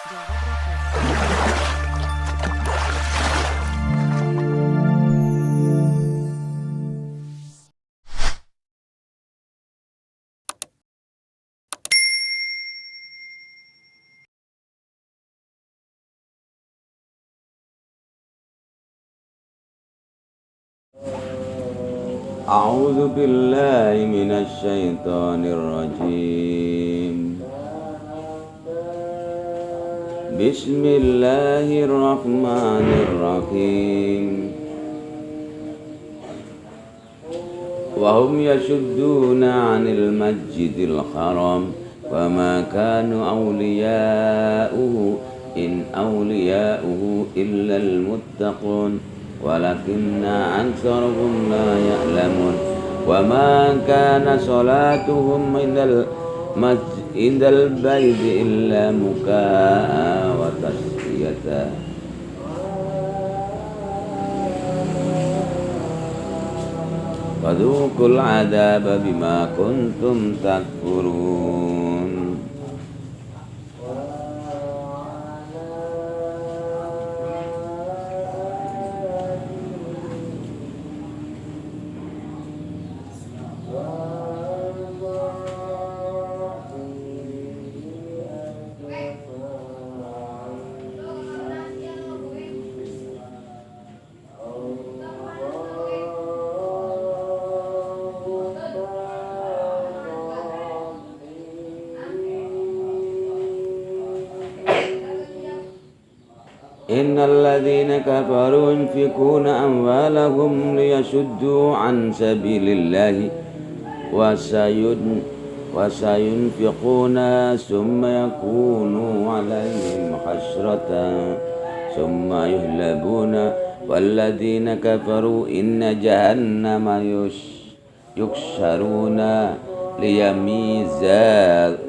Jawab Review. أعوذ بالله من الشيطان الرجيم. بسم الله الرحمن الرحيم. وهم يشدون عن المسجد الحرام وما كانوا أولياؤه إن أولياؤه إلا المتقون ولكن أكثرهم لا يعلمون وما كان صلاتهم عند البيت إلا مكاء وتصدية فذوقوا العذاب بما كنتم تكفرون. إن الذين كفروا ينفقون أموالهم ليصدوا عن سبيل الله وسينفقون ثم يكون عليهم حسرة ثم يهلبون والذين كفروا إن جهنم يحشرون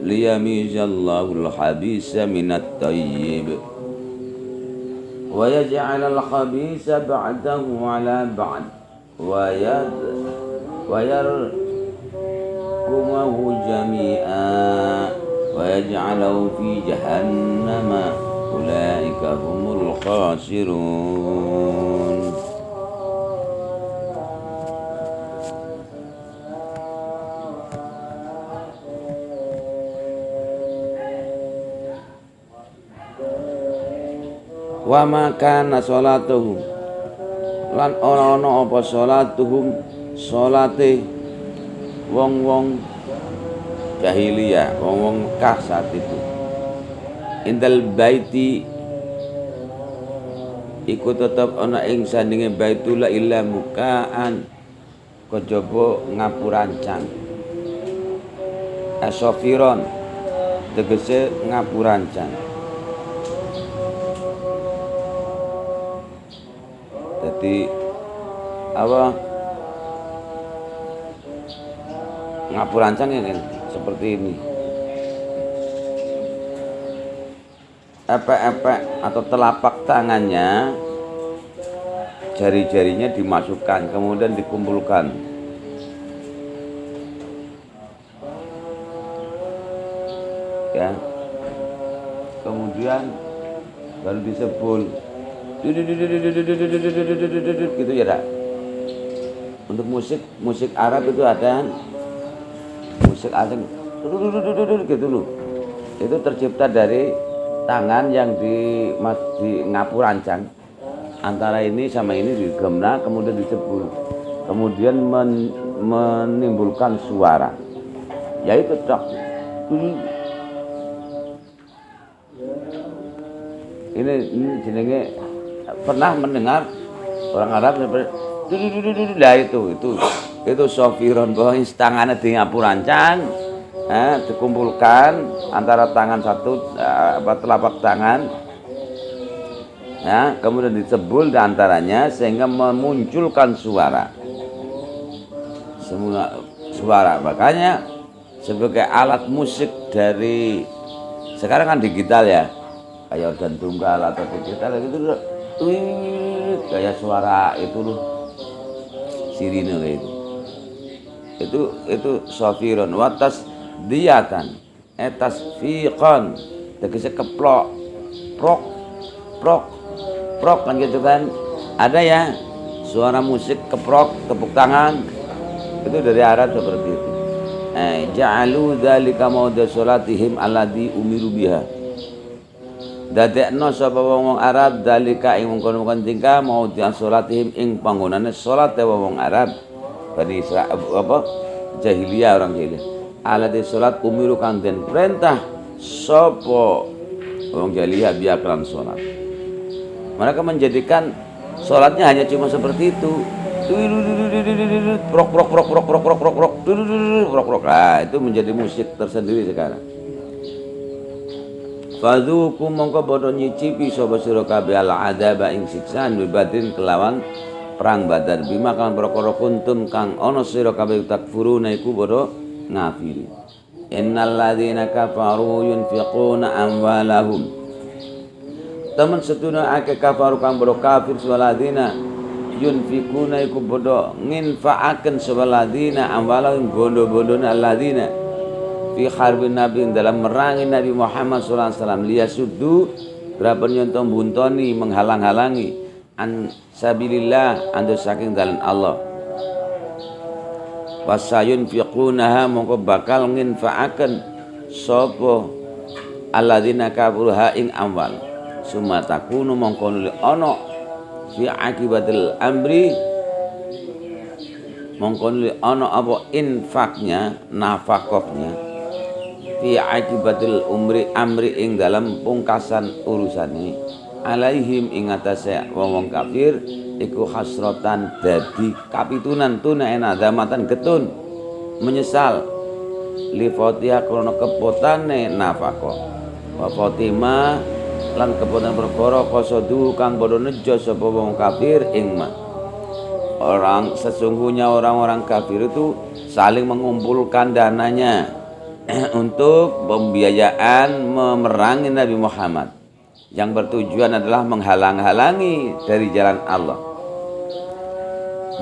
ليميز الله الخبيث من الطيب ويجعل الخبيث بعده على بعد ويركمه جميعا ويجعله في جهنم أولئك هم الخاسرون. Wa makana sholatuhum lan ora ana apa sholatuhum salate wong-wong jahiliyah, wong-wong Mekah saat itu. Indal baiti iku tetep ana ing sandinge baitullah illa mukaan kejaba ngapurancang. Asofiron tegese ngapurancang. Jadi apa ngapurancang ya kan seperti ini, epek-epek atau telapak tangannya, jari-jarinya dimasukkan kemudian dikumpulkan, ya, kemudian baru disebul gitu ya dak. Untuk musik Arab itu ada musik asing gitu loh. Itu tercipta dari tangan yang di ngapurancang antara ini sama ini digemna kemudian disebul kemudian menimbulkan suara, yaitu tok. Ini jenenge pernah mendengar orang Arab seperti itu sofiron bahwa tangannya di ngapurancang, dikumpulkan antara tangan satu telapak tangan, ya, kemudian disebul di antaranya sehingga memunculkan suara, semua suara. Makanya sebagai alat musik dari sekarang kan digital ya, kayak organ tunggal atau digital gitu loh. Kayak suara itu loh, sirine itu sofiron watas diatan etas fiqon tegese keplok prok prok prok kan gitu kan. Ada ya suara musik keprok, tepuk tangan, itu dari Arab seperti itu. Ja'alu dzalika mauda salatihim alladzi umiru biha. Dadekno sapa wong Arab dzalika ing mungkon-mungkon tingkah mauda salatihim ing panggonane salat wong Arab. Bani Israil apa jahiliyah, orang jahiliyah. Alladzi salat umiru kang den perintah sapa wong jahiliyah biya kelan salat. Mereka menjadikan sholatnya hanya cuma seperti itu. Prok prok prok prok prok prok prok prok prok prok. Nah, itu menjadi musik tersendiri sekarang. Fadzuku mongko bodo nyicipi sapa sira kabeh al adzaba ing siksaan bibadin kelawan perang Badar bima kan perkara kuntum kang ana sira kabeh takfuruna iku bodo ngafiri. Innal ladzina kafaru yunfiquna amwalahum. Temen setuna ake kafaru kang bodo kafir sewaladina yunfikuna iku bodo nginfa'aken sewaladina amwalahum bondo-bondona alladina fi harbin nabi dalam merangi Nabi Muhammad sallallahu alaihi wasallam liyasuddu berapa nyontong buntoni menghalang-halangi an sabilillah ando saking dalan Allah. Wasayunfiqunaha mongko bakal nginfa'aken sapa alladzina kafaru ha ing amwal summa takunu mongko nuli ana fi akibatil amri mongko nuli ana apa infaknya nafakahnya fi akibatil amri ing dalam pungkasan urusane alaihim ing atase wong kafir iku hasratan dadi kapitunan tuna enadamatan getun menyesal li fatiha krana kepotane nafakah wa fatima lan kepotan perkara qasadu kang padha nejo sapa wong kafir ing ma. Sesungguhnya orang-orang kafir itu saling mengumpulkan dananya untuk pembiayaan memerangi Nabi Muhammad yang bertujuan adalah menghalang-halangi dari jalan Allah.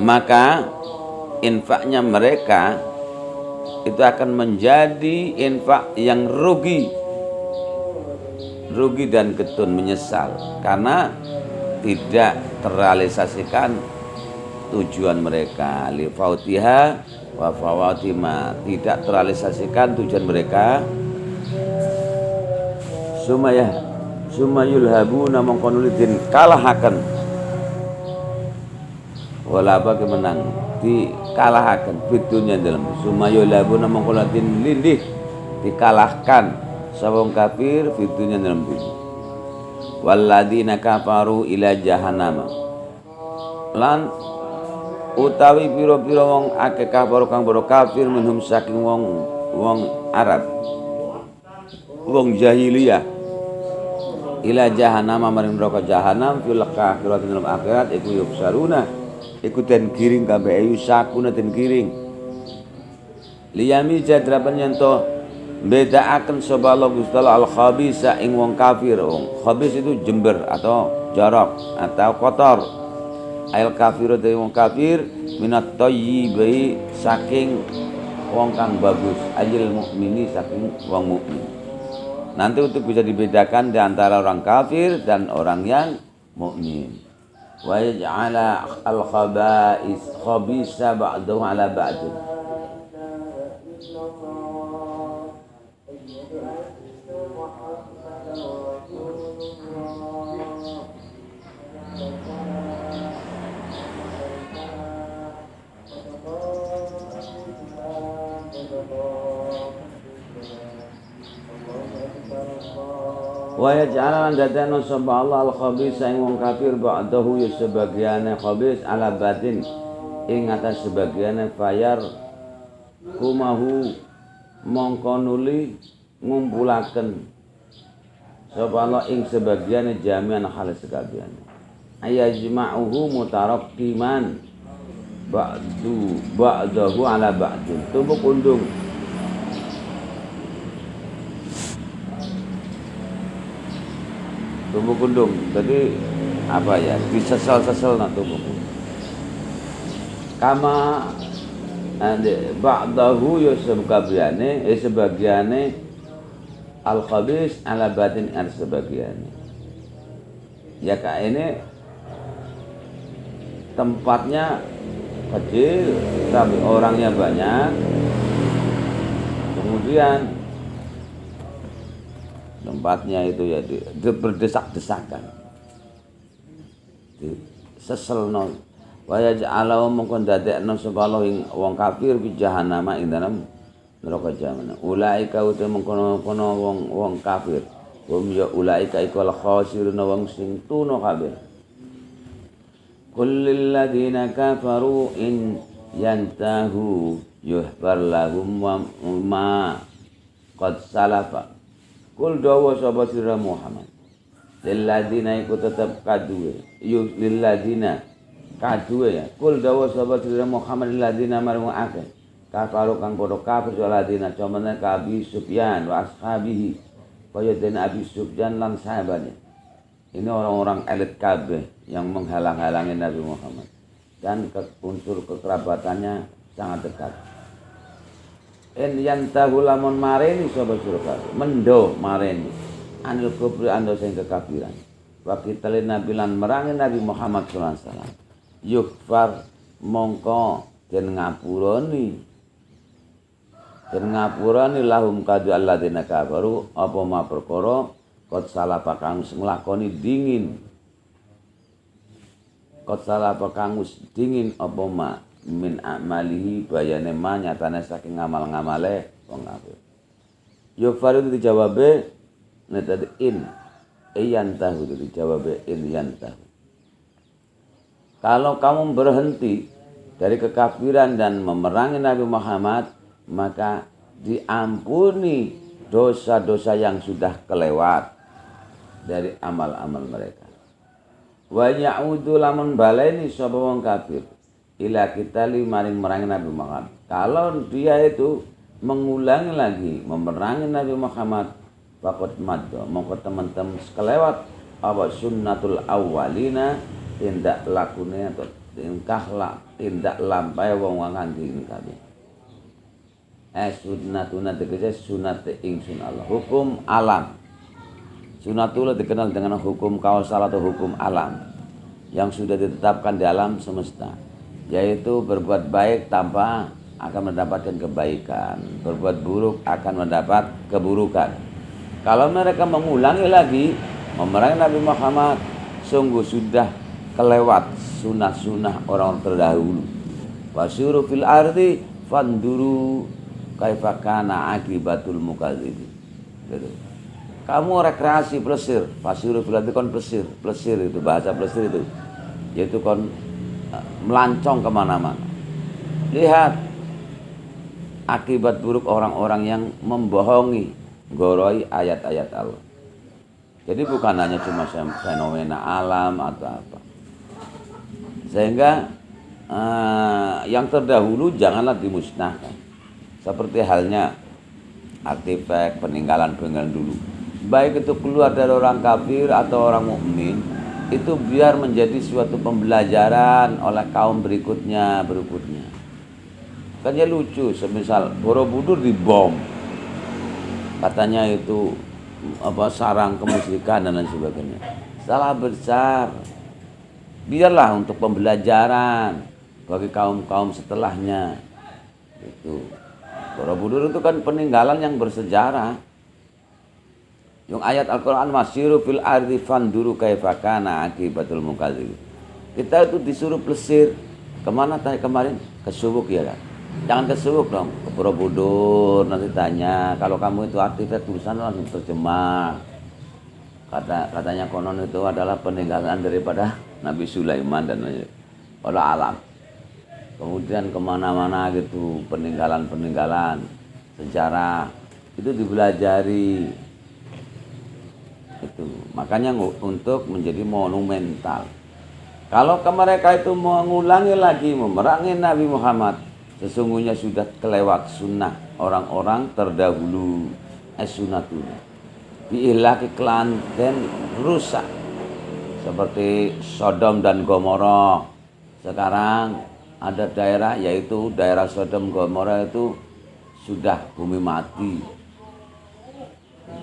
Maka infaknya mereka itu akan menjadi infak yang rugi dan getun menyesal karena tidak terrealisasikan tujuan mereka li fautiha wa fawatima, tidak terrealisasikan tujuan mereka. Sumayul habuna mongkonulidin kalahaken wala bagi menang dikalahaken fitunya dalam sumayul habuna mongkonulidin lindih dikalahkan sawong kafir fitunya dalam dunia. Walladzina kafaru ila jahannam lan utawi pira-pira wong akeh kafaru kang bodo kafir minhum saking wong Arab wong jahiliyah ila jahannam maring neraka jahanam fil akhirat dalam akhirat iku yubsaruna iku den giring kabeh yusakuna den giring liyami jadraban yanto bedaaken sapa Allah Gusti al khabisa ing wong kafir. Wong khabis itu jember atau jorok atau kotor. Ail kafiru dari wong kafir minat thayyibi saking wong kang bagus, ajil mukmini saking wong mukmin. Nanti untuk bisa dibedakan di antara orang kafir dan orang yang mukmin. Wa yaj'ala al khabisa ba'dahu ala ba'd. Wa yaj'alan dadana sapa Allah al-khabisa ing wong kafir ba'dahu ya sebagiane khabis ala batin ing atas sebagiane fayar kumahu mongko nuli ngumpulaken sapa Allah ing sebagiane jami'an hal sekabiane ayajma'uhu mutaraqqiman ba'dahu ala ba'din tumbuk undung tubuh kundung, jadi apa ya? Disesal-sesal nak tubuh. Kama ba'dahu ya sebagiane al khabis ala batin al sebagiane. Ya kak, ini tempatnya kecil tapi orangnya banyak, kemudian tempatnya itu ya berdesak-desakan, seselno waya ja'alau mongkon dadekno sapa Allah ing wong kafir fi jahannam ing dalem neraka jahanam. Ulaika uta mengkono-kono wong kafir. Hum ya ulaika iku al khasirun wong sing tuna kabeh. Qul lil ladzina kafaru in yantahu yuhbar lahum ma qad salafa. Qul dawa sapa sira Muhammad. Lil ladzina iku tetep kaduwe. Lil ladzina kaduwe ya. Qul dawa sapa sira Muhammad lil ladzina marung akeh. Kafaru kang padha kafir waladina comene ka Abi Sufyan wa ashabihi kaya den Abi Sufyan lan sahabatnya. Ini orang-orang elit kabeh yang menghalang-halangi Nabi Muhammad dan unsur kekerabatannya sangat dekat. En yantahu lamun mareni sapa sira mendo mareni anil kubri ando sing kekafiran. Wa kitalin nabi lan merangi Nabi Muhammad sallallahu alaihi wasallam. Yukfar mongko den ngapurani lahum kadu alladzina kafaru apa ma perkara qad salapa kang nglakoni dingin apa ma min amalihi bayane ma nyatane saking ngamal-ngamale wong kafir. Yukfar itu dijawabe netad in yantahu itu dijawabe in yantahu. Kalau kamu berhenti dari kekafiran dan memerangi Nabi Muhammad, maka diampuni dosa-dosa yang sudah kelewat dari amal-amal mereka. Wa ya'udu lamun baleni sapa wong kafir ila kitali maring merangi Nabi Muhammad. Kalau dia itu mengulangi lagi memerangi Nabi Muhammad, faqad madda mongko teman-teman kelewat apa sunnatul awwalina tindak lakune atau tindak lampai wong kanthi kabeh. Sunnatuna tegese sunat ingsun Allah. Hukum alam. Sunatullah dikenal dengan hukum kausal atau hukum alam yang sudah ditetapkan di alam semesta, yaitu berbuat baik tanpa akan mendapatkan kebaikan, berbuat buruk akan mendapat keburukan. Kalau mereka mengulangi lagi memerangi Nabi Muhammad, sungguh sudah kelewat sunnah-sunnah orang terdahulu. Wasyuru fil ardi fanduru kaifa kana akibatul mukadzibin. Gitu. Kamu rekreasi plesir, fasiru fil ardi kon plesir itu bahasa plesir itu, yaitu kon melancong kemana-mana. Lihat akibat buruk orang-orang yang membohongi, goroi ayat-ayat Allah. Jadi bukan hanya cuma fenomena alam atau apa. Sehingga yang terdahulu janganlah dimusnahkan. Seperti halnya artefak peninggalan-peninggalan dulu. Baik itu keluar dari orang kafir atau orang mukmin, itu biar menjadi suatu pembelajaran oleh kaum berikutnya. Kan ya lucu, semisal Borobudur dibom. Katanya itu sarang kemusyrikan dan lain sebagainya. Salah besar. Biarlah untuk pembelajaran bagi kaum-kaum setelahnya. Itu Borobudur itu kan peninggalan yang bersejarah. Yang ayat Al-Quran masyiru fil ardi fanduru kaifa kana akibatul mukadzibin. Kita itu disuruh plesir. Kemana tadi kemarin? Ke Subuk ya kan? Jangan ke Subuk dong, ke Borobudur. Nanti tanya, kalau kamu itu artefak tulisan langsung terjemah. Katanya konon itu adalah peninggalan daripada Nabi Sulaiman dan Allah alam. Kemudian kemana-mana gitu peninggalan sejarah itu dipelajari itu. Makanya untuk menjadi monumental. Kalau mereka itu mengulangi lagi memerangi Nabi Muhammad, sesungguhnya sudah kelewat sunnah orang-orang terdahulu. Sunnatullah diihlaki kelanten rusak seperti Sodom dan Gomora. Sekarang ada daerah, yaitu daerah Sodom Gomora itu sudah bumi mati.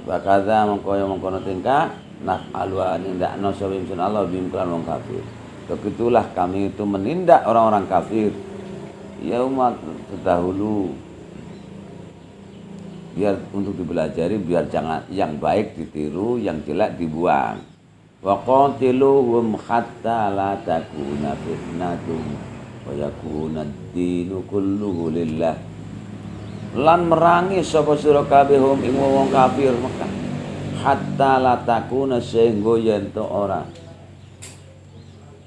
Bakada mengkoyo mengkono tingkah naf'alu anindak nasawim sunallah bimklan wong kafir. Begitulah kami itu menindak orang-orang kafir. Ya umat terdahulu, biar untuk dipelajari, biar jangan yang baik ditiru, yang jelek dibuang. Wa qatiluhum hatta la takuna fitnatun wa yakuna ad-dinu kulluhu lillah. Lan merangi sapa sira kabeh hum ing wong kafir Mekah hatta la takuna sehingga yen to ora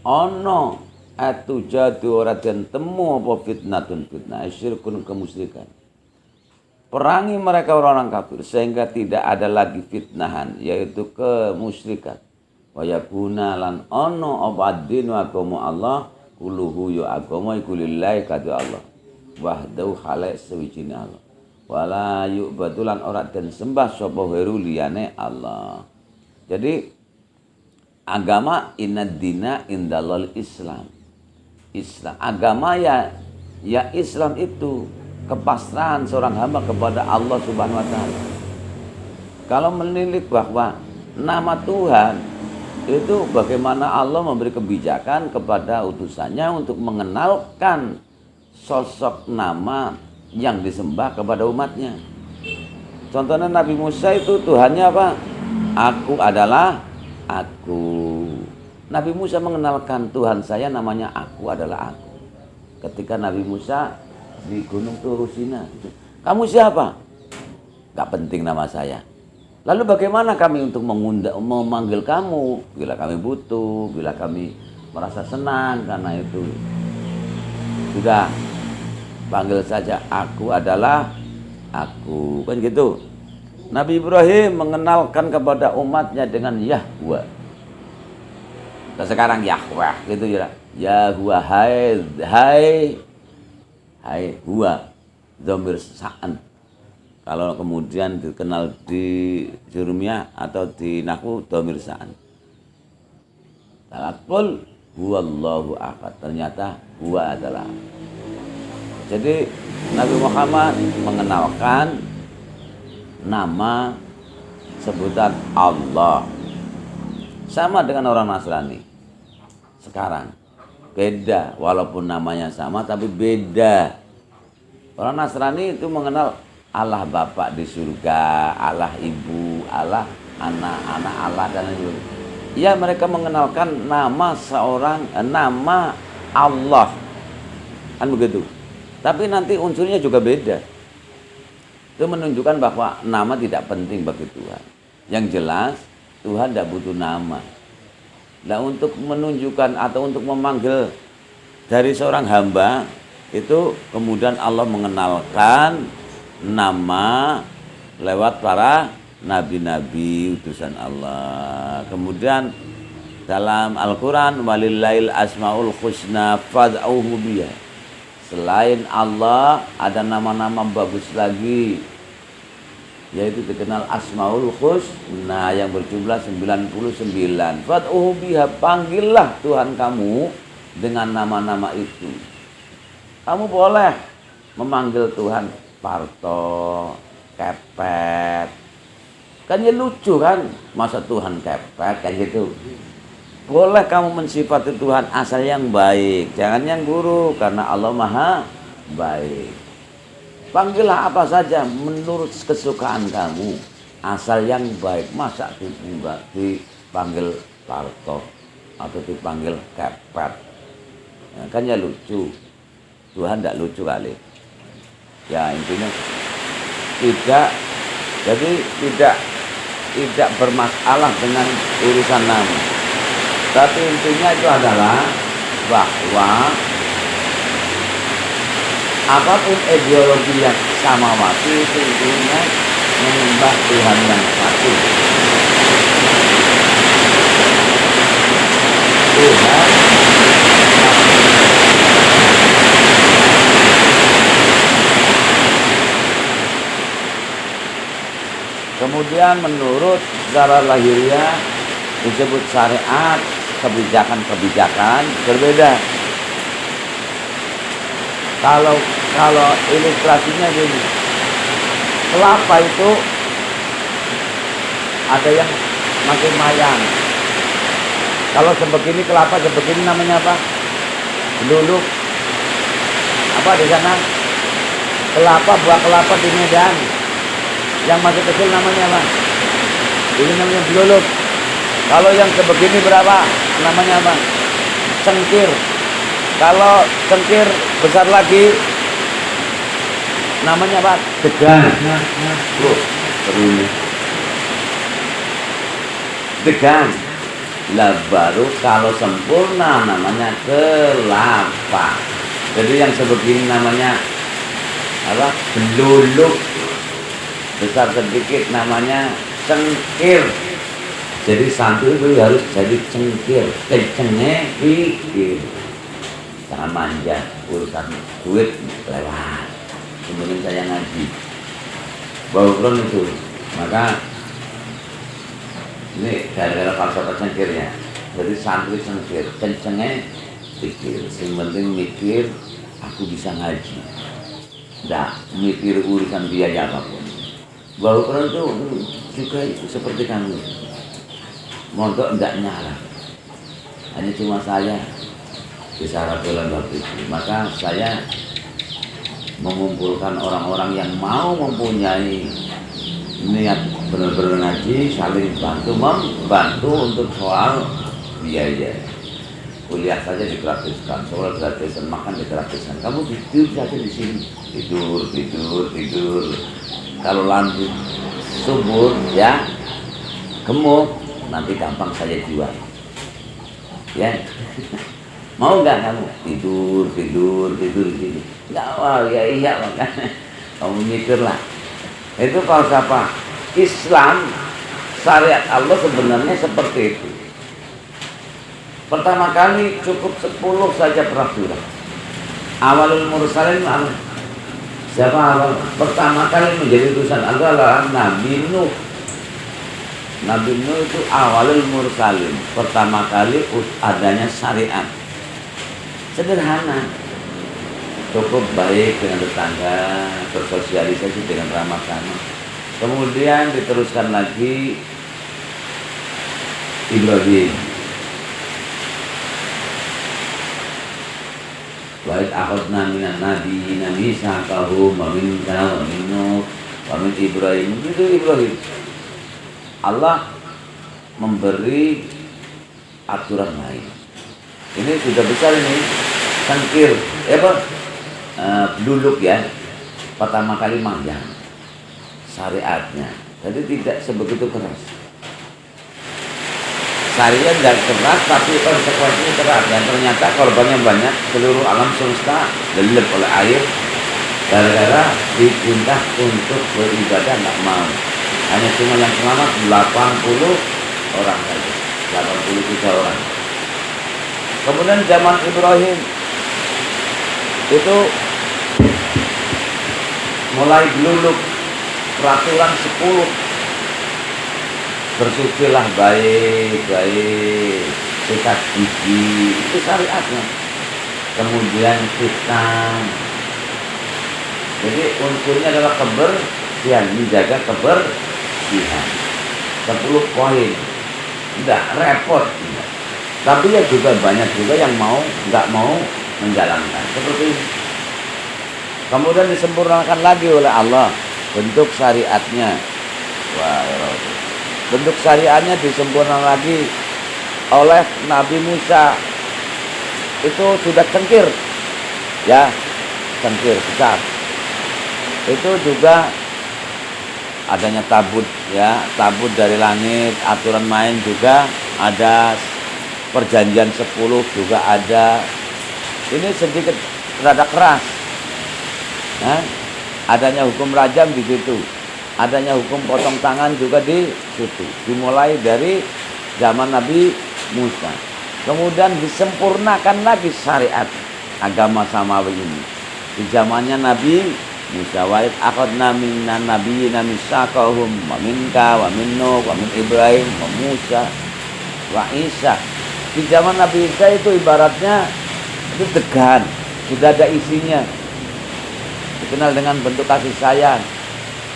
ana atu jadu ora den temu apa fitnatun fitnah syirkun kemusyrikan. Perangi mereka orang kafir sehingga tidak ada lagi fitnahan yaitu kemusyrikan. Wa yakuna lan ana apa dinu agama Allah kuluhu ya agama iku lillahi kadhe Allah. Wahdahu khalaik sawijine Allah. Wala yu'badulan ora den sembah sapa ghairu liyane Allah. Jadi agama inad dina indallal Islam. Islam agama ya Islam itu kepasrahan seorang hamba kepada Allah Subhanahu wa taala. Kalau menilik bahwa nama Tuhan itu bagaimana Allah memberi kebijakan kepada utusannya untuk mengenalkan sosok nama yang disembah kepada umatnya. Contohnya Nabi Musa itu Tuhannya apa? Aku adalah aku. Nabi Musa mengenalkan Tuhan saya namanya aku adalah aku. Ketika Nabi Musa di Gunung Turu Sina, kamu siapa? Gak penting nama saya. Lalu bagaimana kami untuk memanggil kamu bila kami butuh, bila kami merasa senang karena itu? Sudah, panggil saja aku adalah aku, kan gitu. Nabi Ibrahim mengenalkan kepada umatnya dengan Yahwa. Dan sekarang Yahweh gitu ya. Yahwa hai huwa dhamir sa'an. Kalau kemudian dikenal di Jurumiyah atau di Nahwu dhamir sa'an. Qul huwallahu ahad. Ternyata huwa adalah. Jadi Nabi Muhammad mengenalkan nama sebutan Allah. Sama dengan orang Nasrani sekarang. Beda, walaupun namanya sama tapi beda. Orang Nasrani itu mengenal Allah Bapa di surga, Allah Ibu, Allah anak Allah dan lain-lain. Ya, mereka mengenalkan nama seorang, nama Allah. Kan begitu. Tapi nanti unsurnya juga beda. Itu menunjukkan bahwa nama tidak penting bagi Tuhan. Yang jelas Tuhan tidak butuh nama. Nah, untuk menunjukkan atau untuk memanggil dari seorang hamba itu kemudian Allah mengenalkan nama lewat para nabi-nabi utusan Allah. Kemudian dalam Al-Quran walillahil asmaul husna fad'uhu biha. Selain Allah ada nama-nama bagus lagi, yaitu dikenal Asmaul Husna yang berjumlah 99. Fad'uhu biha, panggillah Tuhan kamu dengan nama-nama itu. Kamu boleh memanggil Tuhan Parto, Kepet. Kan ya lucu kan, masa Tuhan kepet kayak gitu. Boleh kamu mensifati Tuhan asal yang baik, jangan yang buruk, karena Allah Maha baik. Panggillah apa saja menurut kesukaan kamu, asal yang baik. Masa dipanggil Parto atau dipanggil Kepet, ya, kan ya lucu. Tuhan tidak lucu kali. Ya intinya tidak bermasalah dengan urusan nama. Tapi intinya itu adalah bahwa apapun ideologi yang samawati itu intinya menyembah Tuhan yang satu. Tuhan kemudian menurut secara lahiriah disebut syariat, kebijakan-kebijakan berbeda. Kalau ilustrasinya gini, kelapa itu ada yang pakai mayang. Kalau sebegini kelapa sebegini namanya apa? Beluluk. Apa di sana? Kelapa, buah kelapa di Medan. Yang masih kecil namanya apa? Ini namanya beluluk. Kalau yang sebegini berapa? Namanya apa? Cengkir. Kalau cengkir besar lagi namanya apa? Degan. Seru nih. Degan. Lah baru kalau sempurna namanya kelapa. Jadi yang sebegini namanya apa? Beluluk. Besar sedikit namanya cengkir. Jadi santri itu harus jadi cengkir, kencengnya pikir. Jangan manja, urusan duit lewat. Kemudian saya ngaji Bauron itu, maka ini gara-gara falsafah cengkirnya. Jadi santri cengkir, kencengnya pikir. Yang penting mikir, aku bisa ngaji. Nggak mikir urusan biaya apapun. Bauron itu juga itu seperti kamu. Mondok enggak nyala, hanya cuma saya bisa bulan waktu itu. Maka saya mengumpulkan orang-orang yang mau mempunyai niat benar-benar ngaji, saling membantu untuk soal biaya. Kuliah saja digratiskan, soal gratisan, makan digratiskan. Kamu tidur saja di sini, tidur. Kalau lanjut subur ya gemuk. Nanti gampang saya jual, ya. Mau nggak kamu tidur di sini? Nggak mau, ya iya makanya kamu mikirlah. Itu falsafah Islam, syariat Allah sebenarnya seperti itu. Pertama kali cukup 10 saja peraturan. Awalul mursalin siapa awal? Pertama kali menjadi utusan Allah adalah Nabi Nuh. Nabi Nuh itu awalul mursalin. Pertama kali adanya syariat. Sederhana. Cukup baik dengan tetangga, bersosialisasi dengan ramah tamah. Kemudian diteruskan lagi Ibrahim. Wa id akhadna minan nabiyyin mitsaqahum wa minka wa min Nuh wa min Ibrahim. Itu Ibrahim. Allah memberi aturan lain. Ini sudah besar ini, cengkir, beluluk ya. Pertama kali manjang syariatnya. Jadi tidak sebegitu keras. Syariat dan keras tapi konsekuensinya keras. Dan ternyata korbannya banyak. Seluruh alam semesta gelap oleh air. Gara-gara dipindah untuk beribadah nggak mau. Hanya cuma yang selamat 80 orang saja, 83 orang. Kemudian zaman Ibrahim itu mulai beluluk peraturan 10. Bersucilah baik, sikat gigi, itu syariatnya. Kemudian khitan. Jadi unsurnya adalah kebersihan, menjaga kebersihan. 10 poin, tidak repot. Tapi ya juga banyak juga yang nggak mau menjalankan seperti ini. Kemudian disempurnakan lagi oleh Allah bentuk syariatnya. Wah, bentuk syariatnya disempurnakan lagi oleh Nabi Musa. Itu sudah cengkir, ya, cengkir besar. Itu juga adanya tabut, ya, tabut dari langit, aturan main juga ada, perjanjian 10 juga ada. Ini sedikit rada keras, ya. Adanya hukum rajam di situ, adanya hukum potong tangan juga di situ. Dimulai dari zaman Nabi Musa, kemudian disempurnakan lagi syariat agama samawi ini di zamannya Nabi Musa. Wa id akhadna minan nabiyyin mitsaqahum wa minka wa min Nuh wa min Ibrahim wa Musa wa Isa. Di zaman Nabi Isa itu ibaratnya itu degan, sudah ada isinya, dikenal dengan bentuk kasih sayang.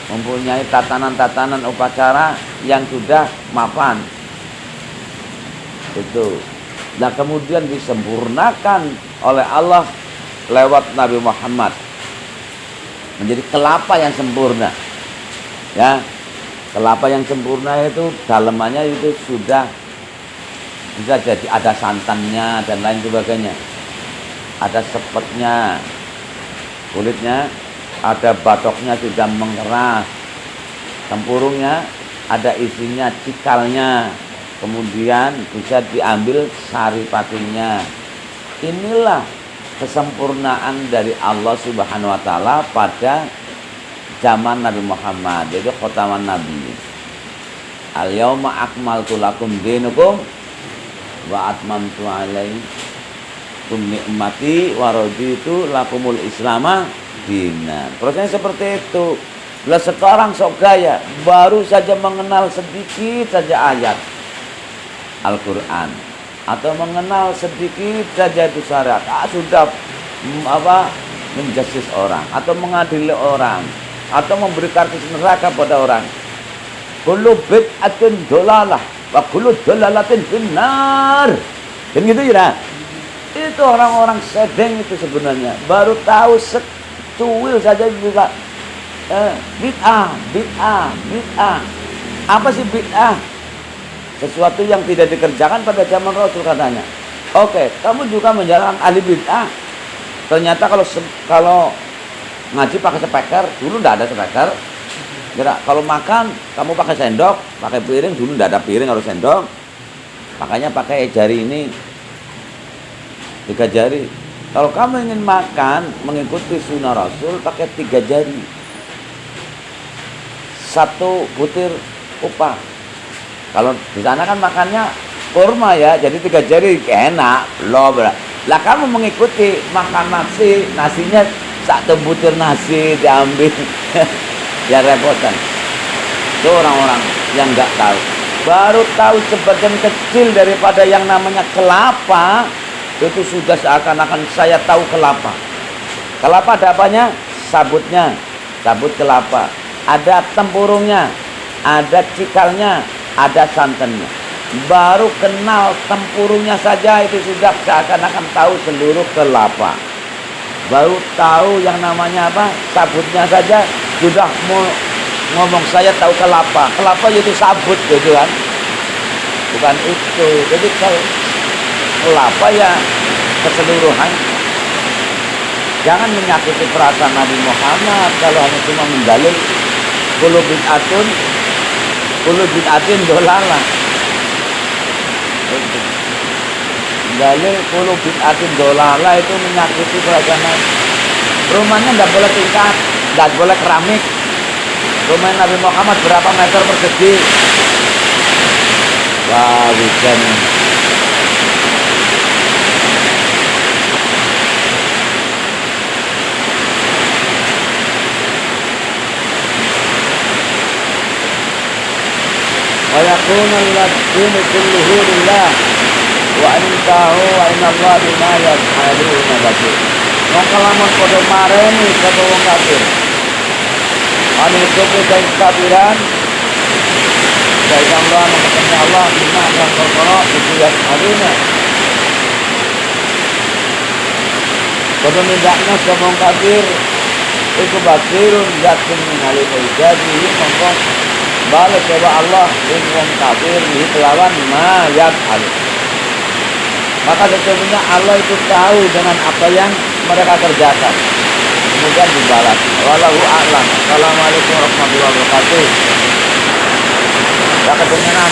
mempunyai tatanan-tatanan upacara yang sudah mapan. Itu. Nah kemudian disempurnakan oleh Allah lewat Nabi Muhammad menjadi kelapa yang sempurna. Ya, kelapa yang sempurna itu dalamannya itu sudah bisa jadi ada santannya dan lain sebagainya, ada sepetnya, kulitnya, ada batoknya sudah mengeras, tempurungnya ada isinya, cikalnya, kemudian bisa diambil sari patinya. Inilah kesempurnaan dari Allah Subhanahu wa taala pada zaman Nabi Muhammad, yaitu khotaman Nabi. Al-yauma akmaltu lakum dinukum wa atmamtu alaikum ni'mati wa raditu lakumul islama dinan. Prosesnya seperti itu. Lah sekarang sok gaya, baru saja mengenal sedikit saja ayat Al-Qur'an atau mengenal sedikit saja itu syariat, sudah menjustis orang atau mengadili orang atau memberi kartu neraka pada orang. Kullu bid'atin dolalah wa kullu dolalatin finnar. Kan gitu ya. Itu orang-orang sedeng itu sebenarnya baru tahu secuil saja juga bid'ah. Apa sih bid'ah? Sesuatu yang tidak dikerjakan pada zaman Rasul katanya. Oke, kamu juga menjalankan ahli bid'ah. Ternyata kalau ngaji pakai speaker, dulu tidak ada speaker. Kalau makan kamu pakai sendok, pakai piring, dulu tidak ada piring, harus sendok. Makanya pakai jari ini, 3 jari. Kalau kamu ingin makan mengikuti sunnah Rasul, pakai 3 jari. 1 butir upah. Kalau di sana kan makannya kurma ya, jadi 3 jari enak loh. Lah kamu mengikuti makan nasinya 1 butir nasi diambil. Ya repotan. Itu orang-orang yang nggak tahu. Baru tahu sebagian kecil daripada yang namanya kelapa, itu sudah seakan-akan saya tahu kelapa. Kelapa ada apanya? Sabutnya, sabut kelapa. Ada tempurungnya, ada cikalnya, ada santannya. Baru kenal tempurungnya saja itu sudah seakan-akan tahu seluruh kelapa. Baru tahu yang namanya apa? Sabutnya saja sudah mau ngomong saya tahu kelapa. Kelapa itu sabut gitu kan. Bukan itu. Jadi kalau kelapa ya keseluruhan. Jangan menyakiti perasaan Nabi Muhammad kalau hanya cuma mendalil kullu bid'atin dolalah. Dalil kullu bid'atin dolalah itu menyakiti perasaan Nabi. Rumahnya tidak boleh tingkat, tidak boleh keramik. Rumah Nabi Muhammad berapa meter persegi? Wah, hujan. Wa yakuna al-dinu kulluhu lillah wa intahu wa inna Allah bima yaf'aluna basir. Maka lamun padha mareni sapa wong kafir. Anu kufur dan kafiran dari Allah mengenai Allah bima yang perkara itu yaf'aluna. Padha nindakna sapa wong kafir iku basirun zatun minal ibadi mongko balas kepada Allah ing wong kafir di kelawan ma yaf'al. Maka sesungguhnya Allah itu tahu dengan apa yang mereka kerjakan. Kemudian dibalas. Wallahu a'lam. Assalamualaikum warahmatullahi wabarakatuh. Ya kedengeran.